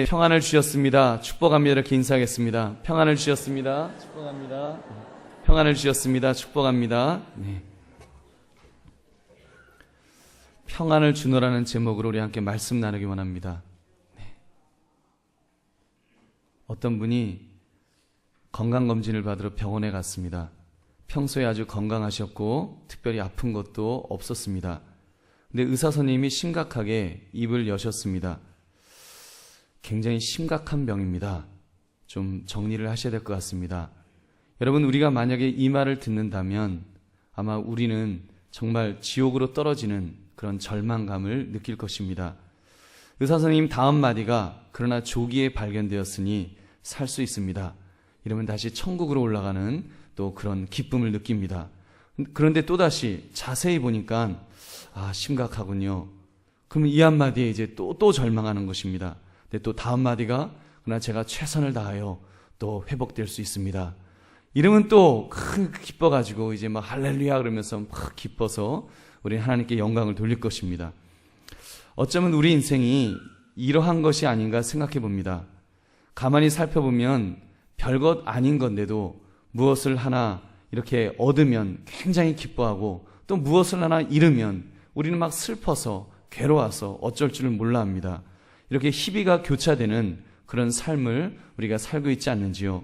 평안을 주셨습니다. 축복합니다. 이렇게 인사하겠습니다. 평안을 주셨습니다. 축복합니다. 평안을 주셨습니다. 축복합니다. 네. 평안을 주노라는 제목으로 우리 함께 말씀 나누기 원합니다. 네. 어떤 분이 건강검진을 받으러 병원에 갔습니다. 평소에 아주 건강하셨고 특별히 아픈 것도 없었습니다. 근데 의사 선생님이 심각하게 입을 여셨습니다. 굉장히 심각한 병입니다. 좀 정리를 하셔야 될 것 같습니다. 여러분, 우리가 만약에 이 말을 듣는다면 아마 우리는 정말 지옥으로 떨어지는 그런 절망감을 느낄 것입니다. 의사 선생님 다음 마디가 그러나 조기에 발견되었으니 살 수 있습니다. 이러면 다시 천국으로 올라가는 또 그런 기쁨을 느낍니다. 그런데 또다시 자세히 보니까 심각하군요. 그러면 이 한마디에 이제 또 절망하는 것입니다. 근데 또 다음 마디가 그러나 제가 최선을 다하여 또 회복될 수 있습니다. 이러면 또 기뻐가지고 이제 막 할렐루야 그러면서 막 기뻐서 우리 하나님께 영광을 돌릴 것입니다. 어쩌면 우리 인생이 이러한 것이 아닌가 생각해 봅니다. 가만히 살펴보면 별것 아닌 건데도 무엇을 하나 이렇게 얻으면 굉장히 기뻐하고 또 무엇을 하나 잃으면 우리는 막 슬퍼서 괴로워서 어쩔 줄을 몰라 합니다. 이렇게 희비가 교차되는 그런 삶을 우리가 살고 있지 않는지요.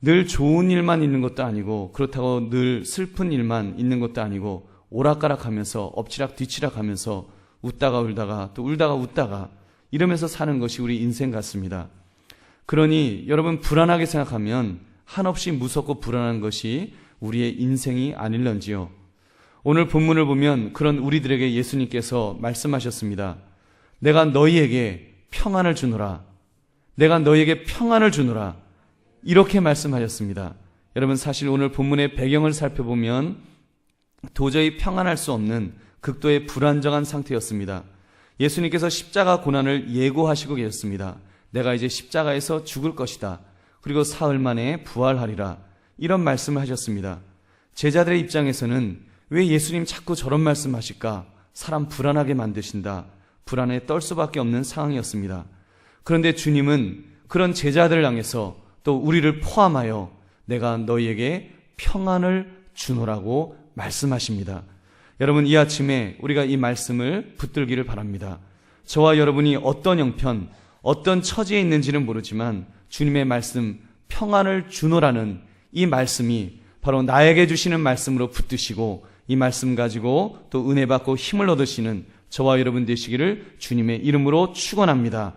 늘 좋은 일만 있는 것도 아니고 그렇다고 늘 슬픈 일만 있는 것도 아니고 오락가락하면서 엎치락 뒤치락 하면서 웃다가 울다가 또 울다가 웃다가 이러면서 사는 것이 우리 인생 같습니다. 그러니 여러분, 불안하게 생각하면 한없이 무섭고 불안한 것이 우리의 인생이 아닐런지요. 오늘 본문을 보면 그런 우리들에게 예수님께서 말씀하셨습니다. 내가 너희에게 평안을 주노라. 내가 너희에게 평안을 주노라. 이렇게 말씀하셨습니다. 여러분, 사실 오늘 본문의 배경을 살펴보면 도저히 평안할 수 없는 극도의 불안정한 상태였습니다. 예수님께서 십자가 고난을 예고하시고 계셨습니다. 내가 이제 십자가에서 죽을 것이다. 그리고 사흘 만에 부활하리라. 이런 말씀을 하셨습니다. 제자들의 입장에서는 왜 예수님 자꾸 저런 말씀하실까? 사람 불안하게 만드신다. 불안에 떨 수밖에 없는 상황이었습니다. 그런데 주님은 그런 제자들을 향해서 또 우리를 포함하여 내가 너희에게 평안을 주노라고 말씀하십니다. 여러분, 이 아침에 우리가 이 말씀을 붙들기를 바랍니다. 저와 여러분이 어떤 형편, 어떤 처지에 있는지는 모르지만 주님의 말씀 평안을 주노라는 이 말씀이 바로 나에게 주시는 말씀으로 붙드시고 이 말씀 가지고 또 은혜 받고 힘을 얻으시는 저와 여러분 되시기를 주님의 이름으로 축원합니다.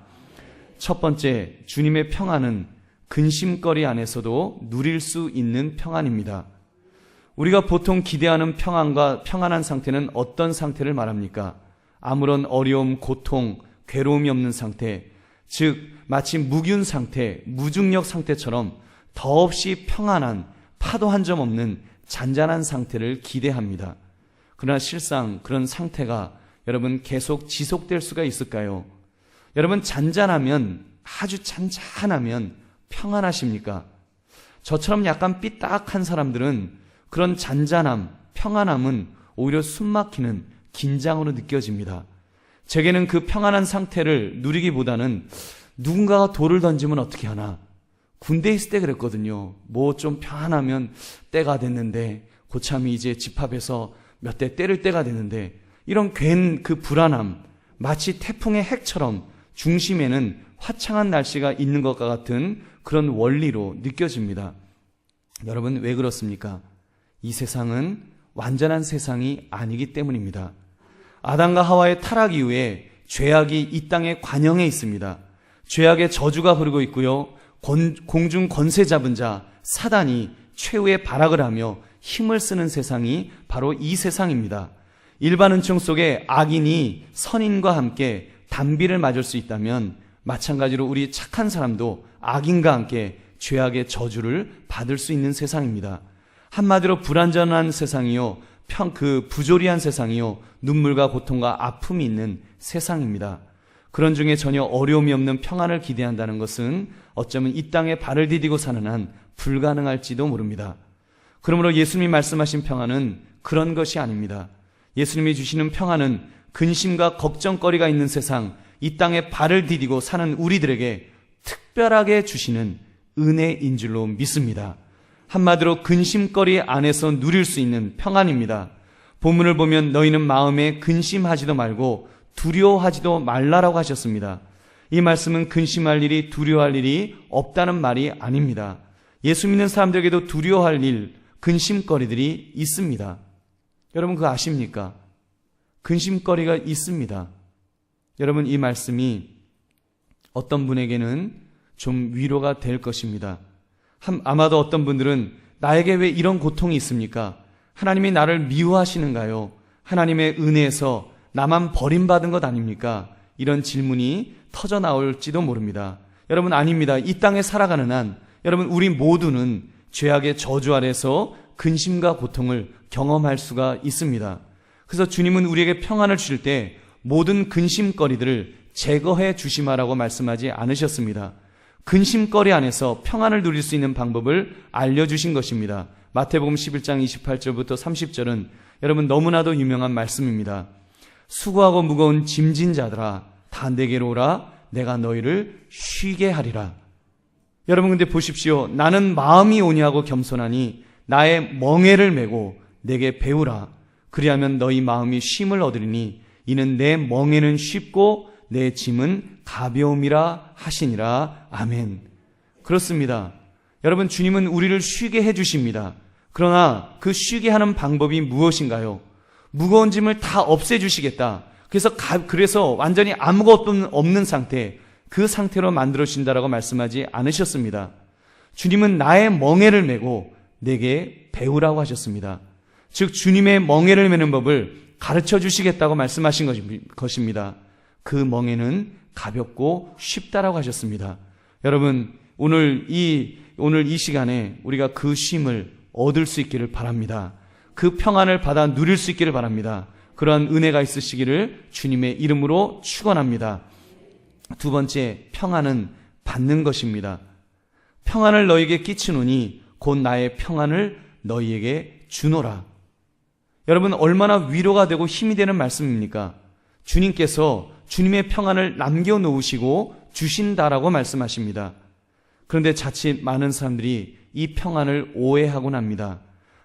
첫 번째, 주님의 평안은 근심거리 안에서도 누릴 수 있는 평안입니다. 우리가 보통 기대하는 평안과 평안한 상태는 어떤 상태를 말합니까? 아무런 어려움, 고통, 괴로움이 없는 상태, 즉 마치 무균 상태, 무중력 상태처럼 더없이 평안한, 파도 한 점 없는 잔잔한 상태를 기대합니다. 그러나 실상 그런 상태가 여러분 계속 지속될 수가 있을까요? 여러분, 잔잔하면, 아주 잔잔하면 평안하십니까? 저처럼 약간 삐딱한 사람들은 그런 잔잔함, 평안함은 오히려 숨막히는 긴장으로 느껴집니다. 제게는 그 평안한 상태를 누리기보다는 누군가가 돌을 던지면 어떻게 하나? 군대에 있을 때 그랬거든요. 뭐 좀 평안하면 때가 됐는데 고참이 이제 집합해서 몇 대 때릴 때가 됐는데 이런 괜 그 불안함, 마치 태풍의 핵처럼 중심에는 화창한 날씨가 있는 것과 같은 그런 원리로 느껴집니다. 여러분, 왜 그렇습니까? 이 세상은 완전한 세상이 아니기 때문입니다. 아담과 하와의 타락 이후에 죄악이 이 땅에 관영해 있습니다. 죄악의 저주가 흐르고 있고요. 공중 권세 잡은 자 사단이 최후의 발악을 하며 힘을 쓰는 세상이 바로 이 세상입니다. 일반 은총 속에 악인이 선인과 함께 단비를 맞을 수 있다면 마찬가지로 우리 착한 사람도 악인과 함께 죄악의 저주를 받을 수 있는 세상입니다. 한마디로 불완전한 세상이요, 부조리한 세상이요, 눈물과 고통과 아픔이 있는 세상입니다. 그런 중에 전혀 어려움이 없는 평안을 기대한다는 것은 어쩌면 이 땅에 발을 디디고 사는 한 불가능할지도 모릅니다. 그러므로 예수님이 말씀하신 평안은 그런 것이 아닙니다. 예수님이 주시는 평안은 근심과 걱정거리가 있는 세상, 이 땅에 발을 디디고 사는 우리들에게 특별하게 주시는 은혜인 줄로 믿습니다. 한마디로 근심거리 안에서 누릴 수 있는 평안입니다. 본문을 보면 너희는 마음에 근심하지도 말고 두려워하지도 말라라고 하셨습니다. 이 말씀은 근심할 일이, 두려워할 일이 없다는 말이 아닙니다. 예수 믿는 사람들에게도 두려워할 일, 근심거리들이 있습니다. 여러분 그거 아십니까? 근심거리가 있습니다. 여러분 이 말씀이 어떤 분에게는 좀 위로가 될 것입니다. 아마도 어떤 분들은 나에게 왜 이런 고통이 있습니까? 하나님이 나를 미워하시는가요? 하나님의 은혜에서 나만 버림받은 것 아닙니까? 이런 질문이 터져 나올지도 모릅니다. 여러분 아닙니다. 이 땅에 살아가는 한 여러분 우리 모두는 죄악의 저주 아래서 근심과 고통을 경험할 수가 있습니다. 그래서 주님은 우리에게 평안을 주실 때 모든 근심거리들을 제거해 주시마라고 말씀하지 않으셨습니다. 근심거리 안에서 평안을 누릴 수 있는 방법을 알려주신 것입니다. 마태복음 11장 28절부터 30절은 여러분 너무나도 유명한 말씀입니다. 수고하고 무거운 짐진 자들아 다 내게로 오라 내가 너희를 쉬게 하리라. 여러분 근데 보십시오. 나는 마음이 온유하고 겸손하니 나의 멍에를 메고 내게 배우라. 그리하면 너희 마음이 쉼을 얻으리니 이는 내 멍에는 쉽고 내 짐은 가벼움이라 하시니라. 아멘. 그렇습니다. 여러분 주님은 우리를 쉬게 해주십니다. 그러나 그 쉬게 하는 방법이 무엇인가요? 무거운 짐을 다 없애주시겠다. 그래서 완전히 아무것도 없는 상태, 그 상태로 만들어주신다라고 말씀하지 않으셨습니다. 주님은 나의 멍에를 메고 내게 배우라고 하셨습니다. 즉 주님의 멍에를 메는 법을 가르쳐 주시겠다고 말씀하신 것입니다. 그 멍에는 가볍고 쉽다라고 하셨습니다. 여러분 오늘 이 시간에 우리가 그 쉼을 얻을 수 있기를 바랍니다. 그 평안을 받아 누릴 수 있기를 바랍니다. 그러한 은혜가 있으시기를 주님의 이름으로 축원합니다. 두 번째, 평안은 받는 것입니다. 평안을 너희에게 끼치노니 곧 나의 평안을 너희에게 주노라. 여러분 얼마나 위로가 되고 힘이 되는 말씀입니까? 주님께서 주님의 평안을 남겨놓으시고 주신다라고 말씀하십니다. 그런데 자칫 많은 사람들이 이 평안을 오해하곤 합니다.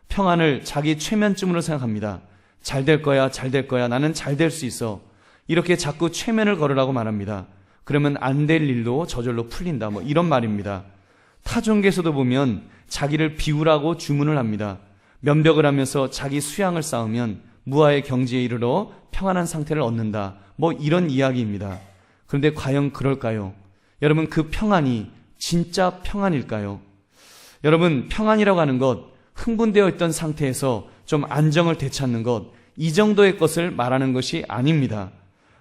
평안을 자기 최면쯤으로 생각합니다. 잘 될 거야, 잘 될 거야, 나는 잘 될 수 있어. 이렇게 자꾸 최면을 걸으라고 말합니다. 그러면 안 될 일도 저절로 풀린다. 이런 말입니다. 타종계에서도 보면 자기를 비우라고 주문을 합니다. 면벽을 하면서 자기 수양을 쌓으면 무아의 경지에 이르러 평안한 상태를 얻는다. 이런 이야기입니다. 그런데 과연 그럴까요? 여러분 그 평안이 진짜 평안일까요? 여러분 평안이라고 하는 것, 흥분되어 있던 상태에서 좀 안정을 되찾는 것, 이 정도의 것을 말하는 것이 아닙니다.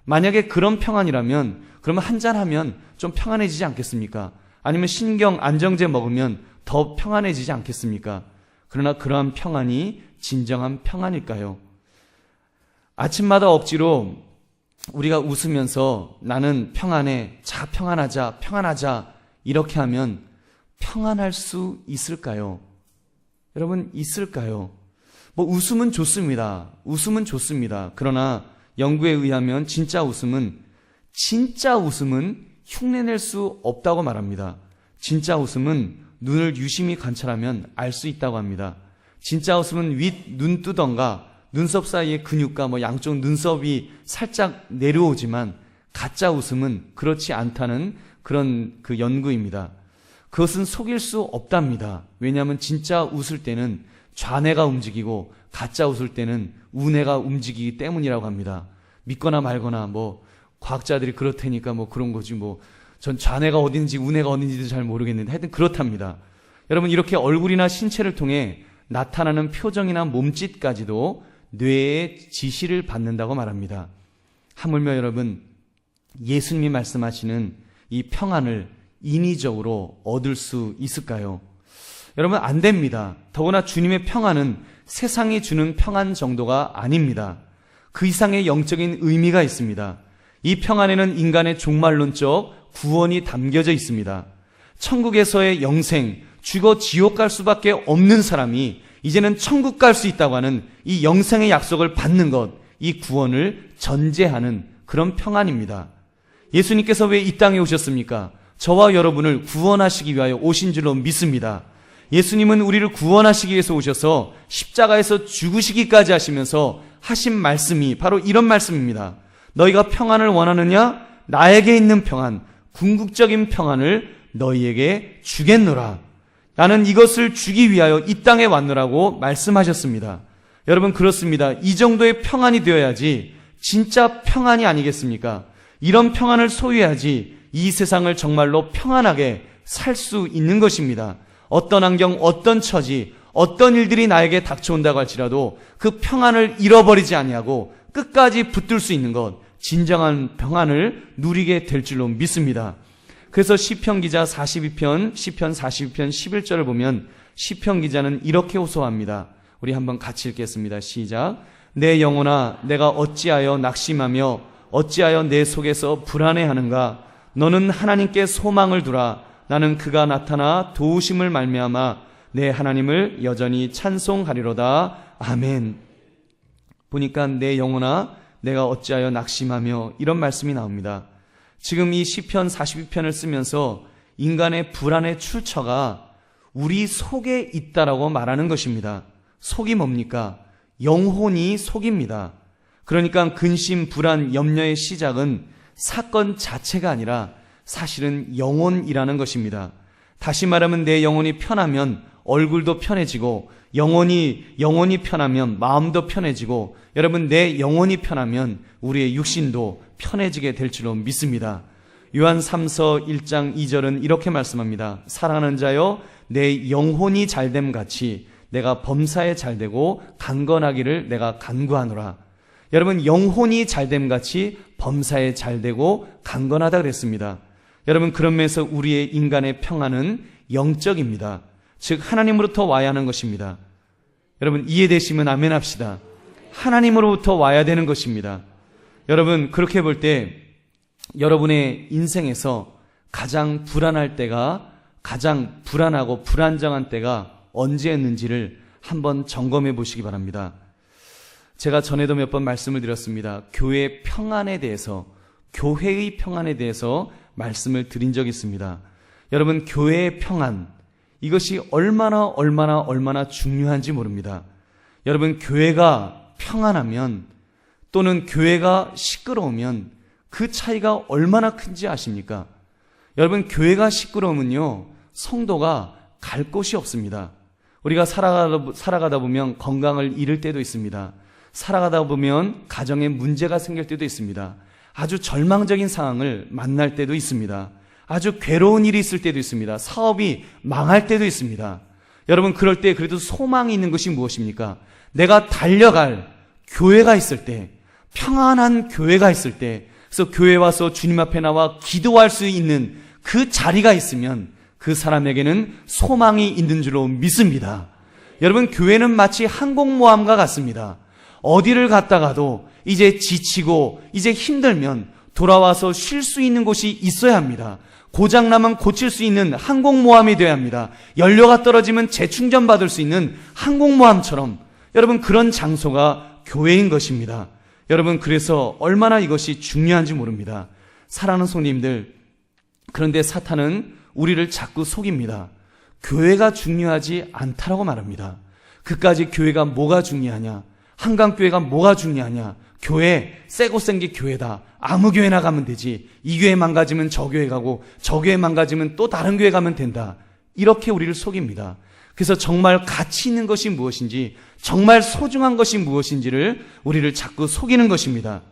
만약에 그런 평안이라면 그러면 한잔하면 좀 평안해지지 않겠습니까? 아니면 신경 안정제 먹으면 더 평안해지지 않겠습니까? 그러나 그러한 평안이 진정한 평안일까요? 아침마다 억지로 우리가 웃으면서 나는 평안해, 자 평안하자, 평안하자 이렇게 하면 평안할 수 있을까요? 여러분 있을까요? 웃음은 좋습니다. 웃음은 좋습니다. 그러나 연구에 의하면 진짜 웃음은 흉내낼 수 없다고 말합니다. 진짜 웃음은 눈을 유심히 관찰하면 알 수 있다고 합니다. 진짜 웃음은 윗 눈두덩과 눈썹 사이의 근육과 양쪽 눈썹이 살짝 내려오지만 가짜 웃음은 그렇지 않다는 그런 그 연구입니다. 그것은 속일 수 없답니다. 왜냐하면 진짜 웃을 때는 좌뇌가 움직이고 가짜 웃을 때는 우뇌가 움직이기 때문이라고 합니다. 믿거나 말거나 과학자들이 그렇다니까 그런 거지 전 좌뇌가 어딘지 우뇌가 어딘지도 잘 모르겠는데 하여튼 그렇답니다. 여러분 이렇게 얼굴이나 신체를 통해 나타나는 표정이나 몸짓까지도 뇌의 지시를 받는다고 말합니다. 하물며 여러분 예수님이 말씀하시는 이 평안을 인위적으로 얻을 수 있을까요? 여러분 안 됩니다. 더구나 주님의 평안은 세상이 주는 평안 정도가 아닙니다. 그 이상의 영적인 의미가 있습니다. 이 평안에는 인간의 종말론적 구원이 담겨져 있습니다. 천국에서의 영생, 죽어 지옥 갈 수밖에 없는 사람이 이제는 천국 갈 수 있다고 하는 이 영생의 약속을 받는 것, 이 구원을 전제하는 그런 평안입니다. 예수님께서 왜 이 땅에 오셨습니까? 저와 여러분을 구원하시기 위하여 오신 줄로 믿습니다. 예수님은 우리를 구원하시기 위해서 오셔서 십자가에서 죽으시기까지 하시면서 하신 말씀이 바로 이런 말씀입니다. 너희가 평안을 원하느냐? 나에게 있는 평안, 궁극적인 평안을 너희에게 주겠노라. 나는 이것을 주기 위하여 이 땅에 왔노라고 말씀하셨습니다. 여러분, 그렇습니다. 이 정도의 평안이 되어야지 진짜 평안이 아니겠습니까? 이런 평안을 소유해야지 이 세상을 정말로 평안하게 살 수 있는 것입니다. 어떤 환경, 어떤 처지, 어떤 일들이 나에게 닥쳐온다고 할지라도 그 평안을 잃어버리지 아니하고 끝까지 붙들 수 있는 것, 진정한 평안을 누리게 될 줄로 믿습니다. 그래서 시편 기자 42편, 시편 42편 11절을 보면 시편 기자는 이렇게 호소합니다. 우리 한번 같이 읽겠습니다. 시작. 내 영혼아, 내가 어찌하여 낙심하며 어찌하여 내 속에서 불안해하는가? 너는 하나님께 소망을 두라. 나는 그가 나타나 도우심을 말미암아 내 하나님을 여전히 찬송하리로다. 아멘. 보니까 내 영혼아, 내가 어찌하여 낙심하며 이런 말씀이 나옵니다. 지금 이 시편 42편을 쓰면서 인간의 불안의 출처가 우리 속에 있다라고 말하는 것입니다. 속이 뭡니까? 영혼이 속입니다. 그러니까 근심, 불안, 염려의 시작은 사건 자체가 아니라 사실은 영혼이라는 것입니다. 다시 말하면 내 영혼이 편하면 얼굴도 편해지고 영혼이 편하면 마음도 편해지고 여러분 내 영혼이 편하면 우리의 육신도 편해지게 될 줄로 믿습니다. 요한 3서 1장 2절은 이렇게 말씀합니다. 사랑하는 자여 내 영혼이 잘됨 같이 내가 범사에 잘되고 강건하기를 내가 간구하노라. 여러분 영혼이 잘됨 같이 범사에 잘되고 강건하다 그랬습니다. 여러분 그런 면에서 우리의 인간의 평안은 영적입니다. 즉 하나님으로부터 와야 하는 것입니다. 여러분 이해되시면 아멘 합시다. 하나님으로부터 와야 되는 것입니다. 여러분 그렇게 볼 때 여러분의 인생에서 가장 불안할 때가 가장 불안하고 불안정한 때가 언제였는지를 한번 점검해 보시기 바랍니다. 제가 전에도 몇 번 말씀을 드렸습니다. 교회의 평안에 대해서 교회의 평안에 대해서 말씀을 드린 적이 있습니다. 여러분 교회의 평안 이것이 얼마나 중요한지 모릅니다. 여러분 교회가 평안하면 또는 교회가 시끄러우면 그 차이가 얼마나 큰지 아십니까? 여러분 교회가 시끄러우면요 성도가 갈 곳이 없습니다. 우리가 살아가다 보면 건강을 잃을 때도 있습니다. 살아가다 보면 가정에 문제가 생길 때도 있습니다. 아주 절망적인 상황을 만날 때도 있습니다. 아주 괴로운 일이 있을 때도 있습니다. 사업이 망할 때도 있습니다. 여러분 그럴 때 그래도 소망이 있는 것이 무엇입니까? 내가 달려갈 교회가 있을 때, 평안한 교회가 있을 때, 그래서 교회 와서 주님 앞에 나와 기도할 수 있는 그 자리가 있으면 그 사람에게는 소망이 있는 줄로 믿습니다. 여러분 교회는 마치 항공모함과 같습니다. 어디를 갔다가도 이제 지치고 이제 힘들면 돌아와서 쉴 수 있는 곳이 있어야 합니다. 고장나면 고칠 수 있는 항공모함이 되어야 합니다. 연료가 떨어지면 재충전 받을 수 있는 항공모함처럼 여러분 그런 장소가 교회인 것입니다. 여러분 그래서 얼마나 이것이 중요한지 모릅니다. 사랑하는 성도님들, 그런데 사탄은 우리를 자꾸 속입니다. 교회가 중요하지 않다라고 말합니다. 그까지 교회가 뭐가 중요하냐? 한강교회가 뭐가 중요하냐? 교회, 새고 생긴 교회다. 아무 교회나 가면 되지. 이 교회 망가지면 저 교회 가고 저 교회 망가지면 또 다른 교회 가면 된다. 이렇게 우리를 속입니다. 그래서 정말 가치 있는 것이 무엇인지, 정말 소중한 것이 무엇인지를 우리를 자꾸 속이는 것입니다.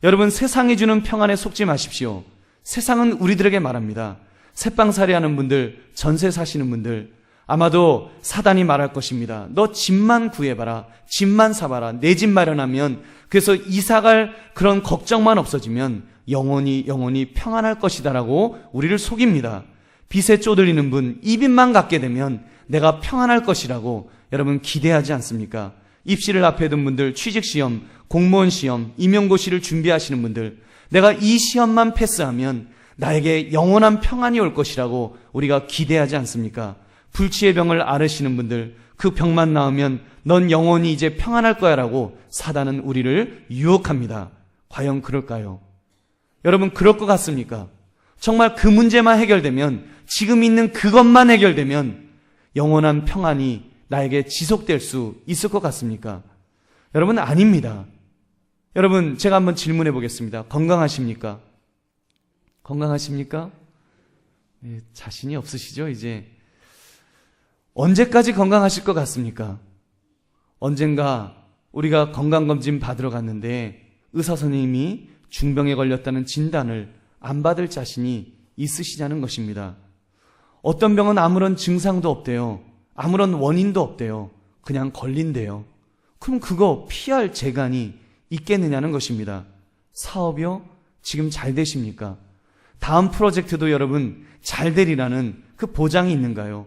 여러분 세상이 주는 평안에 속지 마십시오. 세상은 우리들에게 말합니다. 새빵살이 하는 분들, 전세 사시는 분들, 아마도 사단이 말할 것입니다. 너 집만 구해봐라. 집만 사봐라. 내 집 마련하면, 그래서 이사갈 그런 걱정만 없어지면 영원히 평안할 것이다라고 우리를 속입니다. 빚에 쪼들리는 분, 이 빚만 갚게 되면 내가 평안할 것이라고 여러분 기대하지 않습니까? 입시를 앞에 둔 분들, 취직시험, 공무원 시험, 임용고시를 준비하시는 분들, 내가 이 시험만 패스하면 나에게 영원한 평안이 올 것이라고 우리가 기대하지 않습니까? 불치의 병을 앓으시는 분들, 그 병만 나으면 넌 영원히 이제 평안할 거야 라고 사단은 우리를 유혹합니다. 과연 그럴까요? 여러분, 그럴 것 같습니까? 정말 그 문제만 해결되면, 지금 있는 그것만 해결되면 영원한 평안이 나에게 지속될 수 있을 것 같습니까? 여러분, 아닙니다. 여러분, 제가 한번 질문해 보겠습니다. 건강하십니까? 건강하십니까? 네, 자신이 없으시죠, 이제? 언제까지 건강하실 것 같습니까? 언젠가 우리가 건강검진 받으러 갔는데 의사 선생님이 중병에 걸렸다는 진단을 안 받을 자신이 있으시냐는 것입니다. 어떤 병은 아무런 증상도 없대요. 아무런 원인도 없대요. 그냥 걸린대요. 그럼 그거 피할 재간이 있겠느냐는 것입니다. 사업이요? 지금 잘 되십니까? 다음 프로젝트도 여러분 잘 되리라는 그 보장이 있는가요?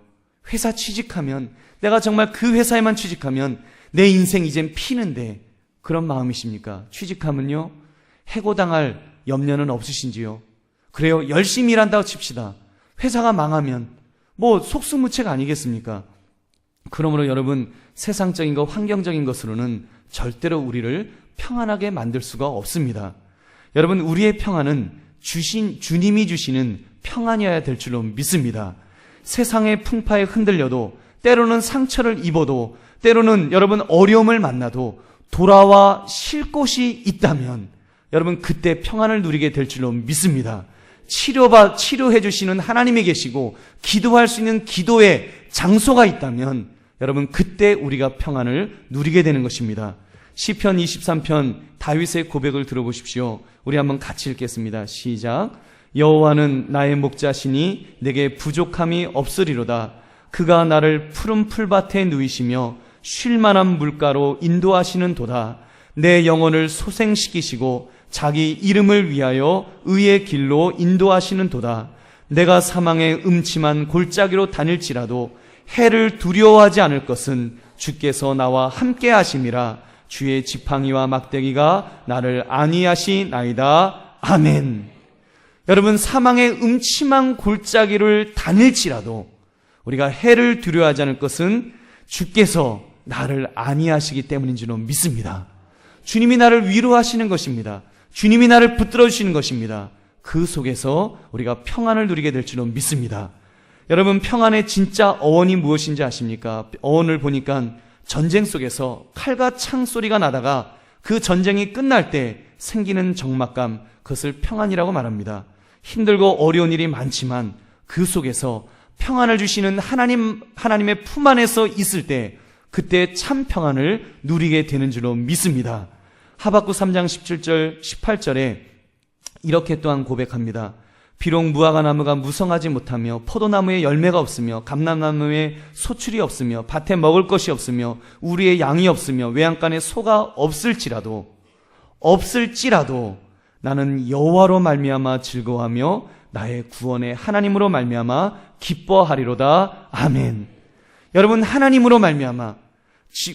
회사 취직하면, 내가 정말 그 회사에만 취직하면 내 인생 이젠 피는데, 그런 마음이십니까? 취직하면요, 해고당할 염려는 없으신지요? 그래요, 열심히 일한다고 칩시다. 회사가 망하면 뭐 속수무책 아니겠습니까? 그러므로 여러분, 세상적인 것, 환경적인 것으로는 절대로 우리를 평안하게 만들 수가 없습니다. 여러분, 우리의 평안은 주님이 주시는 평안이어야 될 줄로 믿습니다. 세상의 풍파에 흔들려도, 때로는 상처를 입어도, 때로는 여러분 어려움을 만나도 돌아와 쉴 곳이 있다면 여러분 그때 평안을 누리게 될 줄로 믿습니다. 치료해 주시는 하나님이 계시고 기도할 수 있는 기도의 장소가 있다면 여러분 그때 우리가 평안을 누리게 되는 것입니다. 시편 23편 다윗의 고백을 들어보십시오. 우리 한번 같이 읽겠습니다. 시작. 여호와는 나의 목자시니 내게 부족함이 없으리로다. 그가 나를 푸른 풀밭에 누이시며 쉴만한 물가로 인도하시는 도다. 내 영혼을 소생시키시고 자기 이름을 위하여 의의 길로 인도하시는 도다. 내가 사망의 음침한 골짜기로 다닐지라도 해를 두려워하지 않을 것은 주께서 나와 함께 하심이라. 주의 지팡이와 막대기가 나를 안위하시나이다. 아멘. 여러분, 사망의 음침한 골짜기를 다닐지라도 우리가 해를 두려워하지 않을 것은 주께서 나를 안위하시기 때문인 줄로 믿습니다. 주님이 나를 위로하시는 것입니다. 주님이 나를 붙들어 주시는 것입니다. 그 속에서 우리가 평안을 누리게 될 줄로 믿습니다. 여러분, 평안의 진짜 어원이 무엇인지 아십니까? 어원을 보니까 전쟁 속에서 칼과 창 소리가 나다가 그 전쟁이 끝날 때 생기는 적막감, 그것을 평안이라고 말합니다. 힘들고 어려운 일이 많지만 그 속에서 평안을 주시는 하나님의 품 안에서 있을 때 그때 참 평안을 누리게 되는 줄로 믿습니다. 하박국 3장 17절 18절에 이렇게 또한 고백합니다. 비록 무화과 나무가 무성하지 못하며 포도나무에 열매가 없으며 감람나무에 소출이 없으며 밭에 먹을 것이 없으며 우리의 양이 없으며 외양간에 소가 없을지라도 나는 여호와로 말미암아 즐거워하며 나의 구원의 하나님으로 말미암아 기뻐하리로다. 아멘. 여러분, 하나님으로 말미암아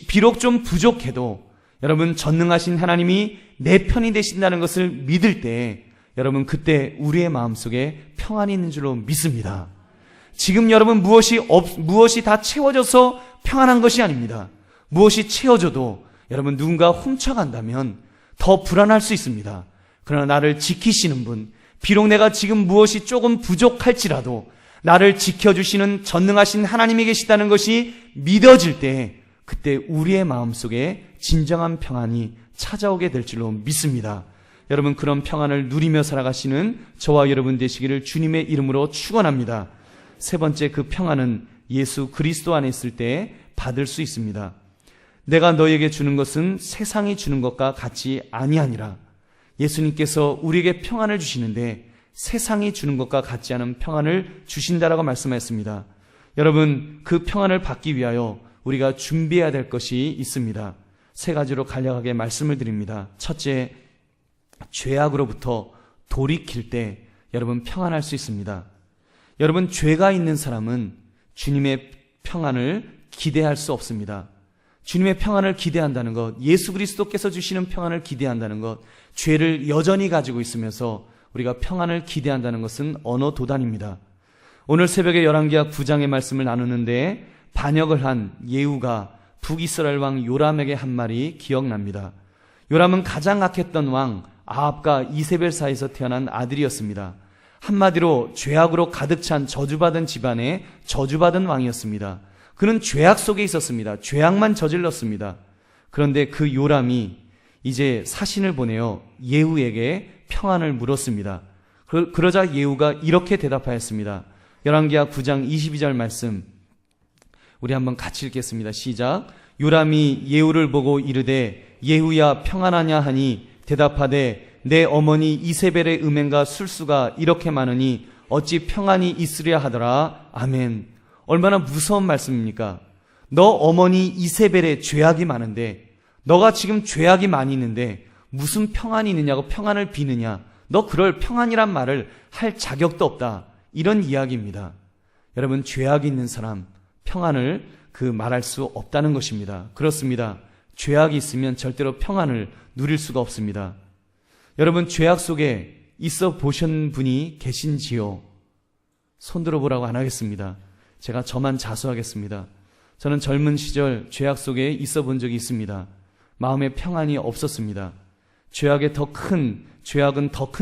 비록 좀 부족해도 여러분 전능하신 하나님이 내 편이 되신다는 것을 믿을 때 여러분 그때 우리의 마음속에 평안이 있는 줄로 믿습니다. 지금 여러분 무엇이 다 채워져서 평안한 것이 아닙니다. 무엇이 채워져도 여러분 누군가 훔쳐간다면 더 불안할 수 있습니다. 그러나 나를 지키시는 분, 비록 내가 지금 무엇이 조금 부족할지라도 나를 지켜주시는 전능하신 하나님이 계시다는 것이 믿어질 때 그때 우리의 마음속에 진정한 평안이 찾아오게 될 줄로 믿습니다. 여러분, 그런 평안을 누리며 살아가시는 저와 여러분 되시기를 주님의 이름으로 축원합니다. 세 번째, 그 평안은 예수 그리스도 안에 있을 때 받을 수 있습니다. 내가 너에게 주는 것은 세상이 주는 것과 같이 아니하니라. 예수님께서 우리에게 평안을 주시는데 세상이 주는 것과 같지 않은 평안을 주신다라고 말씀하셨습니다. 여러분, 그 평안을 받기 위하여 우리가 준비해야 될 것이 있습니다. 세 가지로 간략하게 말씀을 드립니다. 첫째, 죄악으로부터 돌이킬 때 여러분 평안할 수 있습니다. 여러분, 죄가 있는 사람은 주님의 평안을 기대할 수 없습니다. 주님의 평안을 기대한다는 것, 예수 그리스도께서 주시는 평안을 기대한다는 것, 죄를 여전히 가지고 있으면서 우리가 평안을 기대한다는 것은 언어 도단입니다. 오늘 새벽에 열왕기하 9장의 말씀을 나누는데 반역을 한 예후가 북이스라엘 왕 요람에게 한 말이 기억납니다. 요람은 가장 악했던 왕 아합과 이세벨 사이에서 태어난 아들이었습니다. 한마디로 죄악으로 가득 찬 저주받은 집안의 저주받은 왕이었습니다. 그는 죄악 속에 있었습니다. 죄악만 저질렀습니다. 그런데 그 요람이 이제 사신을 보내어 예후에게 평안을 물었습니다. 그러자 예후가 이렇게 대답하였습니다. 열왕기하 9장 22절 말씀 우리 한번 같이 읽겠습니다. 시작. 요람이 예후를 보고 이르되 예후야 평안하냐 하니 대답하되 내 어머니 이세벨의 음행과 술수가 이렇게 많으니 어찌 평안이 있으랴 하더라. 아멘. 얼마나 무서운 말씀입니까? 너 어머니 이세벨의 죄악이 많은데 너가 지금 죄악이 많이 있는데 무슨 평안이 있느냐고 평안을 비느냐. 너 그럴 평안이란 말을 할 자격도 없다. 이런 이야기입니다. 여러분, 죄악이 있는 사람 평안을 말할 수 없다는 것입니다. 그렇습니다. 죄악이 있으면 절대로 평안을 누릴 수가 없습니다. 여러분, 죄악 속에 있어 보신 분이 계신지요? 손들어 보라고 안 하겠습니다. 제가 저만 자수하겠습니다. 저는 젊은 시절 죄악 속에 있어 본 적이 있습니다. 마음에 평안이 없었습니다. 죄악은 더 큰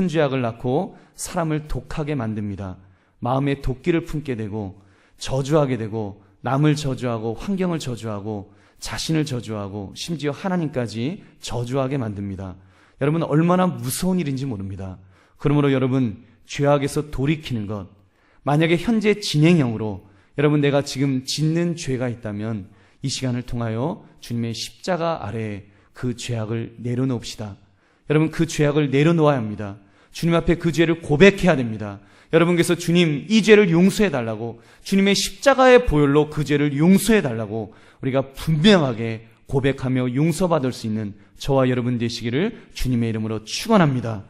죄악을 낳고 사람을 독하게 만듭니다. 마음에 도끼를 품게 되고 저주하게 되고 남을 저주하고 환경을 저주하고 자신을 저주하고 심지어 하나님까지 저주하게 만듭니다. 여러분, 얼마나 무서운 일인지 모릅니다. 그러므로 여러분, 죄악에서 돌이키는 것, 만약에 현재 진행형으로 여러분 내가 지금 짓는 죄가 있다면 이 시간을 통하여 주님의 십자가 아래에 그 죄악을 내려놓읍시다. 여러분, 그 죄악을 내려놓아야 합니다. 주님 앞에 그 죄를 고백해야 됩니다. 여러분께서 주님, 이 죄를 용서해달라고, 주님의 십자가의 보혈로 그 죄를 용서해달라고 우리가 분명하게 고백하며 용서받을 수 있는 저와 여러분 되시기를 주님의 이름으로 축원합니다.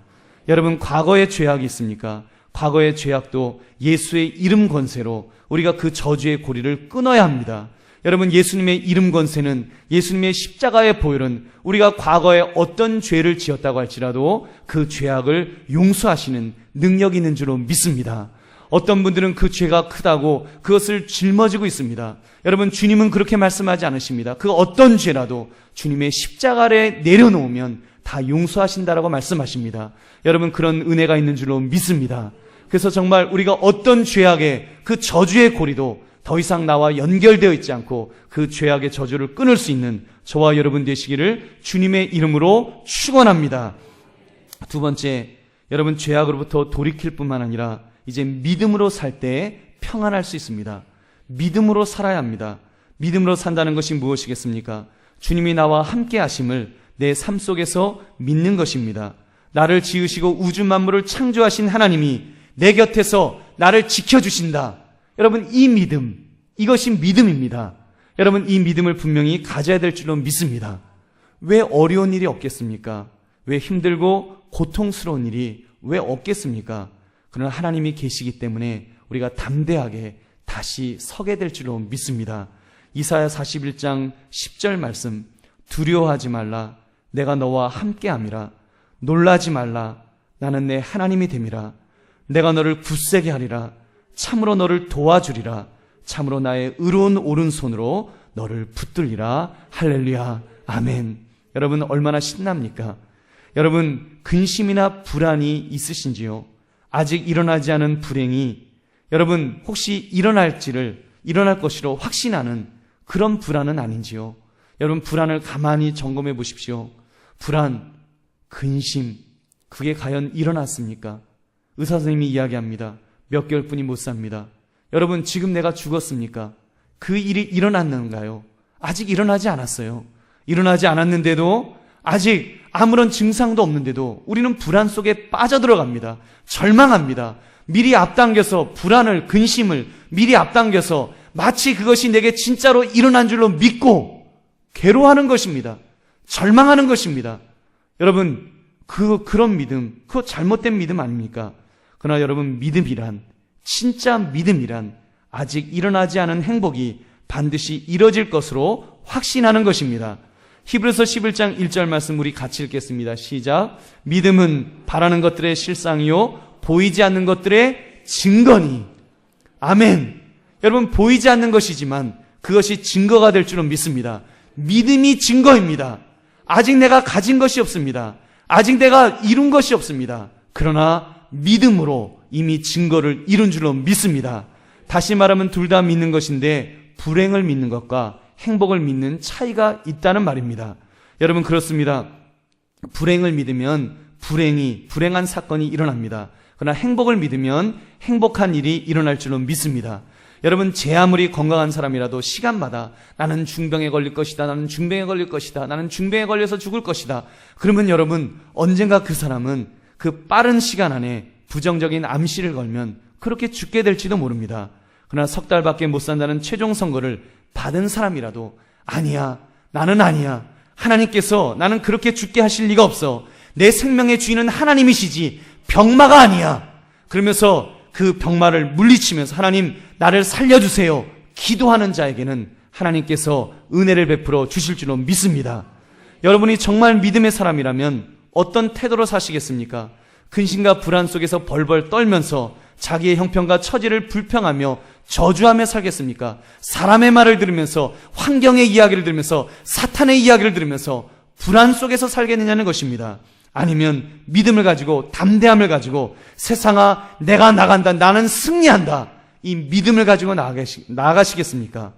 여러분, 과거의 죄악이 있습니까? 과거의 죄악도 예수의 이름 권세로 우리가 그 저주의 고리를 끊어야 합니다. 여러분, 예수님의 이름 권세는, 예수님의 십자가의 보혈은 우리가 과거에 어떤 죄를 지었다고 할지라도 그 죄악을 용서하시는 능력이 있는 줄로 믿습니다. 어떤 분들은 그 죄가 크다고 그것을 짊어지고 있습니다. 여러분, 주님은 그렇게 말씀하지 않으십니다. 그 어떤 죄라도 주님의 십자가 아래 내려놓으면 다 용서하신다라고 말씀하십니다. 여러분, 그런 은혜가 있는 줄로 믿습니다. 그래서 정말 우리가 어떤 죄악의 그 저주의 고리도 더 이상 나와 연결되어 있지 않고 그 죄악의 저주를 끊을 수 있는 저와 여러분 되시기를 주님의 이름으로 축원합니다. 두 번째, 여러분, 죄악으로부터 돌이킬 뿐만 아니라 이제 믿음으로 살 때 평안할 수 있습니다. 믿음으로 살아야 합니다. 믿음으로 산다는 것이 무엇이겠습니까? 주님이 나와 함께 하심을 내 삶 속에서 믿는 것입니다. 나를 지으시고 우주 만물을 창조하신 하나님이 내 곁에서 나를 지켜주신다. 여러분, 이 믿음, 이것이 믿음입니다. 여러분, 이 믿음을 분명히 가져야 될 줄로 믿습니다. 왜 어려운 일이 없겠습니까? 왜 힘들고 고통스러운 일이 왜 없겠습니까? 그러나 하나님이 계시기 때문에 우리가 담대하게 다시 서게 될 줄로 믿습니다. 이사야 41장 10절 말씀, 두려워하지 말라, 내가 너와 함께함이라. 놀라지 말라, 나는 내 하나님이 됨이라. 내가 너를 굳세게 하리라. 참으로 너를 도와주리라. 참으로 나의 의로운 오른손으로 너를 붙들리라. 할렐루야, 아멘. 여러분, 얼마나 신납니까? 여러분, 근심이나 불안이 있으신지요? 아직 일어나지 않은 불행이 여러분 혹시 일어날 것이로 확신하는 그런 불안은 아닌지요? 여러분, 불안을 가만히 점검해 보십시오. 불안, 근심, 그게 과연 일어났습니까? 의사 선생님이 이야기합니다. 몇 개월뿐이 못 삽니다. 여러분, 지금 내가 죽었습니까? 그 일이 일어났는가요? 아직 일어나지 않았어요. 일어나지 않았는데도, 아직 아무런 증상도 없는데도 우리는 불안 속에 빠져들어갑니다. 절망합니다. 미리 앞당겨서 불안을, 근심을 미리 앞당겨서 마치 그것이 내게 진짜로 일어난 줄로 믿고 괴로워하는 것입니다. 절망하는 것입니다. 여러분, 그런 믿음, 그거 잘못된 믿음 아닙니까? 그러나 여러분, 믿음이란, 진짜 믿음이란 아직 일어나지 않은 행복이 반드시 이뤄질 것으로 확신하는 것입니다. 히브리서 11장 1절 말씀 우리 같이 읽겠습니다. 시작. 믿음은 바라는 것들의 실상이요 보이지 않는 것들의 증거니. 아멘. 여러분, 보이지 않는 것이지만 그것이 증거가 될 줄은 믿습니다. 믿음이 증거입니다. 아직 내가 가진 것이 없습니다. 아직 내가 이룬 것이 없습니다. 그러나 믿음으로 이미 증거를 이룬 줄로 믿습니다. 다시 말하면 둘 다 믿는 것인데 불행을 믿는 것과 행복을 믿는 차이가 있다는 말입니다. 여러분, 그렇습니다. 불행을 믿으면 불행한 사건이 일어납니다. 그러나 행복을 믿으면 행복한 일이 일어날 줄로 믿습니다. 여러분, 제 아무리 건강한 사람이라도 시간마다 나는 중병에 걸릴 것이다, 나는 중병에 걸릴 것이다, 나는 중병에 걸려서 죽을 것이다. 그러면 여러분, 언젠가 그 사람은 그 빠른 시간 안에 부정적인 암시를 걸면 그렇게 죽게 될지도 모릅니다. 그러나 석 달밖에 못 산다는 최종 선고를 받은 사람이라도 아니야, 나는 아니야. 하나님께서 나는 그렇게 죽게 하실 리가 없어. 내 생명의 주인은 하나님이시지 병마가 아니야. 그러면서 그 병마를 물리치면서 하나님 나를 살려주세요 기도하는 자에게는 하나님께서 은혜를 베풀어 주실 줄로 믿습니다. 여러분이 정말 믿음의 사람이라면 어떤 태도로 사시겠습니까? 근심과 불안 속에서 벌벌 떨면서 자기의 형편과 처지를 불평하며 저주하며 살겠습니까? 사람의 말을 들으면서, 환경의 이야기를 들으면서, 사탄의 이야기를 들으면서 불안 속에서 살겠느냐는 것입니다. 아니면 믿음을 가지고, 담대함을 가지고, 세상아 내가 나간다, 나는 승리한다, 이 믿음을 가지고 나아가시겠습니까?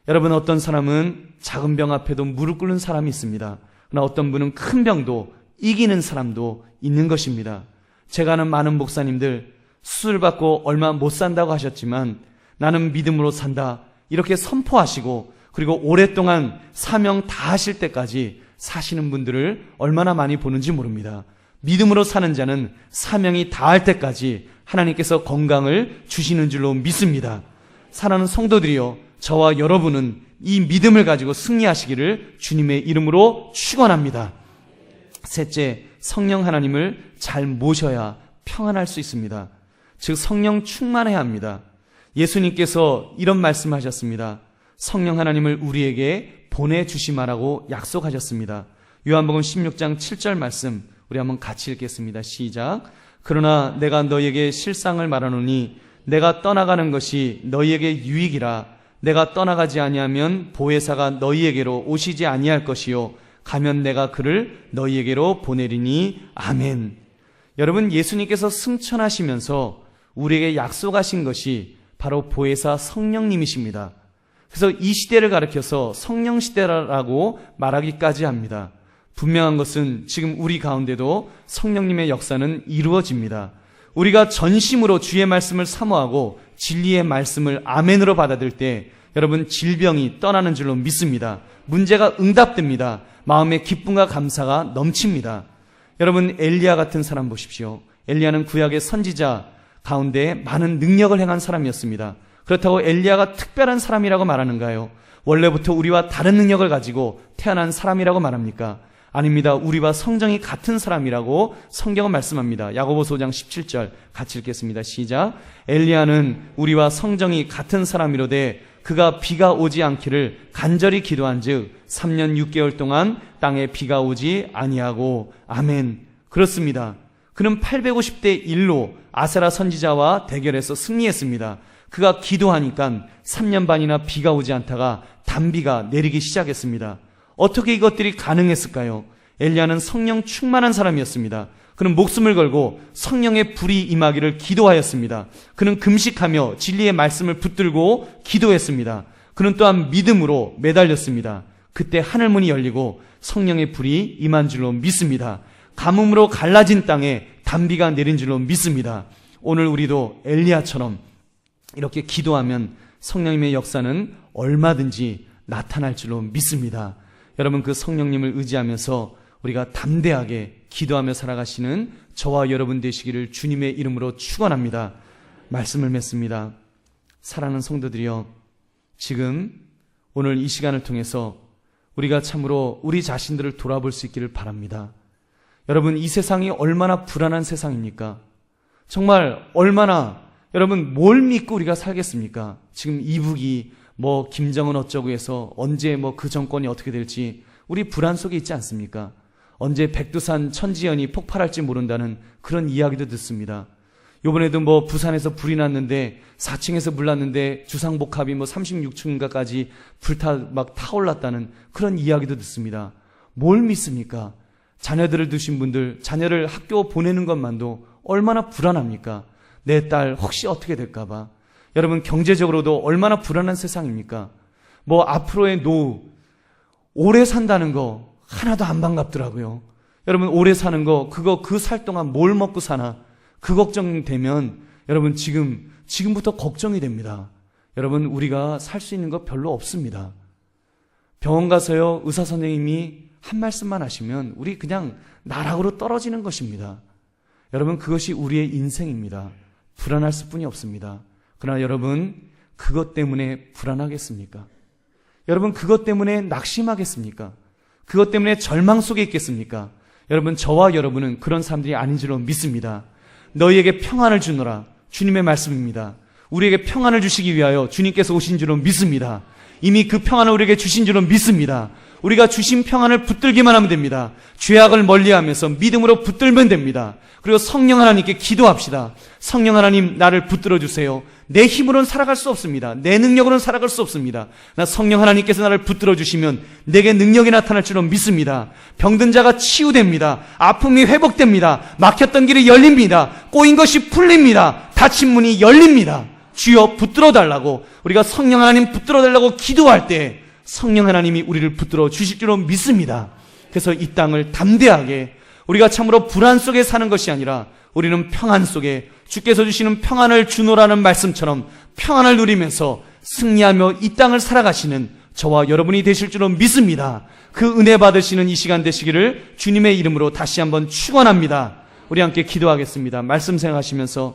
여러분, 어떤 사람은 작은 병 앞에도 무릎 꿇는 사람이 있습니다. 그러나 어떤 분은 큰 병도 이기는 사람도 있는 것입니다. 제가 아는 많은 목사님들 수술 받고 얼마 못 산다고 하셨지만 나는 믿음으로 산다 이렇게 선포하시고, 그리고 오랫동안 사명 다 하실 때까지 사시는 분들을 얼마나 많이 보는지 모릅니다. 믿음으로 사는 자는 사명이 다할 때까지 하나님께서 건강을 주시는 줄로 믿습니다. 사랑하는 성도들이여, 저와 여러분은 이 믿음을 가지고 승리하시기를 주님의 이름으로 축원합니다. 셋째, 성령 하나님을 잘 모셔야 평안할 수 있습니다. 즉 성령 충만해야 합니다. 예수님께서 이런 말씀하셨습니다. 성령 하나님을 우리에게 보내주시마라고 약속하셨습니다. 요한복음 16장 7절 말씀 우리 한번 같이 읽겠습니다. 시작. 그러나 내가 너희에게 실상을 말하노니 내가 떠나가는 것이 너희에게 유익이라. 내가 떠나가지 아니하면 보혜사가 너희에게로 오시지 아니할 것이요 가면 내가 그를 너희에게로 보내리니. 아멘. 여러분, 예수님께서 승천하시면서 우리에게 약속하신 것이 바로 보혜사 성령님이십니다. 그래서 이 시대를 가리켜서 성령시대라고 말하기까지 합니다. 분명한 것은 지금 우리 가운데도 성령님의 역사는 이루어집니다. 우리가 전심으로 주의 말씀을 사모하고 진리의 말씀을 아멘으로 받아들일 때 여러분, 질병이 떠나는 줄로 믿습니다. 문제가 응답됩니다. 마음의 기쁨과 감사가 넘칩니다. 여러분, 엘리야 같은 사람 보십시오. 엘리야는 구약의 선지자 가운데 많은 능력을 행한 사람이었습니다. 그렇다고 엘리야가 특별한 사람이라고 말하는가요? 원래부터 우리와 다른 능력을 가지고 태어난 사람이라고 말합니까? 아닙니다. 우리와 성정이 같은 사람이라고 성경은 말씀합니다. 야고보서 5장 17절 같이 읽겠습니다. 시작. 엘리야는 우리와 성정이 같은 사람이로되 그가 비가 오지 않기를 간절히 기도한즉 3년 6개월 동안 땅에 비가 오지 아니하고. 아멘. 그렇습니다. 그는 850대 1로 아세라 선지자와 대결해서 승리했습니다. 그가 기도하니까 3년 반이나 비가 오지 않다가 단비가 내리기 시작했습니다. 어떻게 이것들이 가능했을까요? 엘리야는 성령 충만한 사람이었습니다. 그는 목숨을 걸고 성령의 불이 임하기를 기도하였습니다. 그는 금식하며 진리의 말씀을 붙들고 기도했습니다. 그는 또한 믿음으로 매달렸습니다. 그때 하늘문이 열리고 성령의 불이 임한 줄로 믿습니다. 가뭄으로 갈라진 땅에 단비가 내린 줄로 믿습니다. 오늘 우리도 엘리야처럼 이렇게 기도하면 성령님의 역사는 얼마든지 나타날 줄로 믿습니다. 여러분, 그 성령님을 의지하면서 우리가 담대하게 기도하며 살아가시는 저와 여러분 되시기를 주님의 이름으로 축원합니다. 말씀을 맺습니다. 사랑하는 성도들이여, 지금 오늘 이 시간을 통해서 우리가 참으로 우리 자신들을 돌아볼 수 있기를 바랍니다. 여러분, 이 세상이 얼마나 불안한 세상입니까? 정말 얼마나, 여러분, 뭘 믿고 우리가 살겠습니까? 지금 이북이 김정은 어쩌고 해서 언제 그 정권이 어떻게 될지 우리 불안 속에 있지 않습니까? 언제 백두산 천지연이 폭발할지 모른다는 그런 이야기도 듣습니다. 요번에도 부산에서 불이 났는데 4층에서 불 났는데 주상복합이 36층인가까지 타올랐다는 그런 이야기도 듣습니다. 뭘 믿습니까? 자녀들을 두신 분들, 자녀를 학교 보내는 것만도 얼마나 불안합니까? 내 딸 혹시 어떻게 될까봐. 여러분, 경제적으로도 얼마나 불안한 세상입니까? 뭐 앞으로의 노후, 오래 산다는 거 하나도 안 반갑더라고요. 여러분, 오래 사는 거, 그거 그 살 동안 뭘 먹고 사나, 그 걱정되면 여러분 지금부터 걱정이 됩니다. 여러분, 우리가 살 수 있는 거 별로 없습니다. 병원 가서요, 의사 선생님이 한 말씀만 하시면 우리 그냥 나락으로 떨어지는 것입니다. 여러분, 그것이 우리의 인생입니다. 불안할 수뿐이 없습니다. 그러나 여러분, 그것 때문에 불안하겠습니까? 여러분, 그것 때문에 낙심하겠습니까? 그것 때문에 절망 속에 있겠습니까? 여러분, 저와 여러분은 그런 사람들이 아닌 줄로 믿습니다. 너희에게 평안을 주노라. 주님의 말씀입니다. 우리에게 평안을 주시기 위하여 주님께서 오신 줄로 믿습니다. 이미 그 평안을 우리에게 주신 줄로 믿습니다. 우리가 주신 평안을 붙들기만 하면 됩니다. 죄악을 멀리하면서 믿음으로 붙들면 됩니다. 그리고 성령 하나님께 기도합시다. 성령 하나님, 나를 붙들어 주세요. 내 힘으로는 살아갈 수 없습니다. 내 능력으로는 살아갈 수 없습니다. 나 성령 하나님께서 나를 붙들어 주시면 내게 능력이 나타날 줄로 믿습니다. 병든 자가 치유됩니다. 아픔이 회복됩니다. 막혔던 길이 열립니다. 꼬인 것이 풀립니다. 닫힌 문이 열립니다. 주여 붙들어 달라고, 우리가 성령 하나님 붙들어 달라고 기도할 때 성령 하나님이 우리를 붙들어 주실 줄로 믿습니다. 그래서 이 땅을 담대하게, 우리가 참으로 불안 속에 사는 것이 아니라 우리는 평안 속에, 주께서 주시는 평안을 주노라는 말씀처럼 평안을 누리면서 승리하며 이 땅을 살아가시는 저와 여러분이 되실 줄로 믿습니다. 그 은혜 받으시는 이 시간 되시기를 주님의 이름으로 다시 한번 축원합니다. 우리 함께 기도하겠습니다. 말씀 생각하시면서